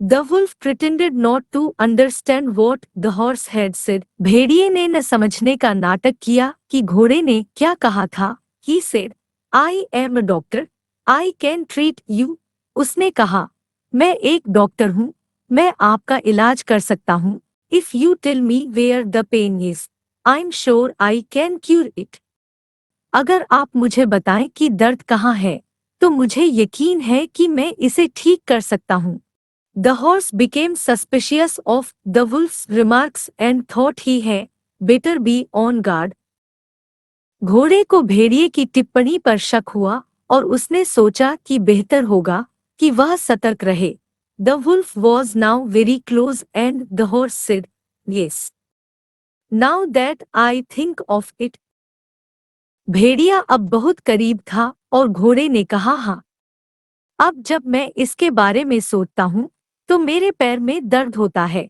The wolf pretended not to understand what the horse had said. भेड़िए ने न समझने का नाटक किया कि घोड़े ने क्या कहा था. He said, I am a doctor. I can treat you. उसने कहा, मैं एक डॉक्टर हूँ, मैं आपका इलाज कर सकता हूँ. If you tell me where the pain is, I'm sure I can cure it. अगर आप मुझे बताएं कि दर्द कहाँ है, तो मुझे यकीन है कि मैं इसे ठीक कर सकता हूँ. The horse became suspicious of the wolf's remarks and thought he had better be on guard. घोड़े को भेड़िए की टिप्पणी पर शक हुआ और उसने सोचा कि बेहतर होगा कि वह सतर्क रहे. The wolf was now very close and the horse said, Yes. Now that I think of it. भेड़िया अब बहुत करीब था और घोड़े ने कहा हाँ. अब जब मैं इसके बारे में सोचता हूँ, तो मेरे पैर में दर्द होता है.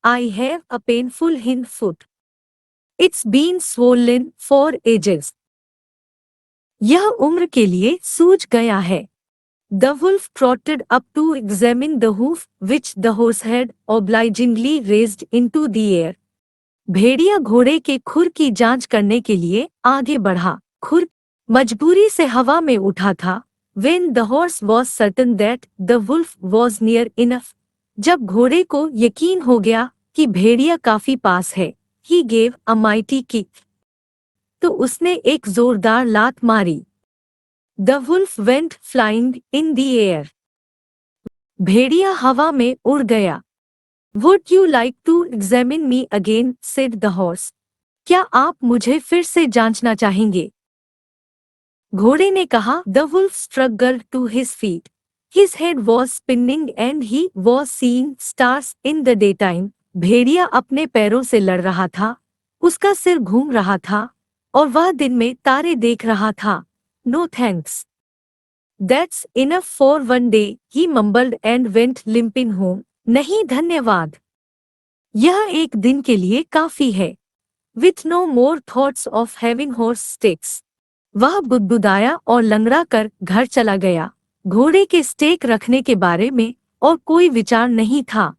I have a painful hind foot. It's been swollen for ages. यह उम्र के लिए सूज गया है. The wolf trotted up to examine the hoof which the horse had obligingly raised into the air. भेड़िया घोड़े के खुर की जांच करने के लिए आगे बढ़ा. खुर मजबूरी से हवा में उठा था. When the horse was certain that the wolf was near enough. जब घोड़े को यकीन हो गया कि भेड़िया काफी पास है, he gave a mighty kick. तो उसने एक जोरदार लात मारी. The wolf went flying in the air. भेड़िया हवा में उड़ गया. Would you like to examine me again? said the horse. क्या आप मुझे फिर से जांचना चाहेंगे? घोड़े ने कहा. The wolf struggled to his feet. His head was spinning and he was seeing stars in the daytime. भेड़िया अपने पैरों से लड़ रहा था, उसका सिर घूम रहा था और वह दिन में तारे देख रहा था. No thanks. That's enough for one day, he mumbled and went limping home. नहीं धन्यवाद. यह एक दिन के लिए काफी है. With no more thoughts of having horse steaks. वह बुदबुदाया और लंगड़ा कर घर चला गया. घोड़े के स्टेक रखने के बारे में और कोई विचार नहीं था.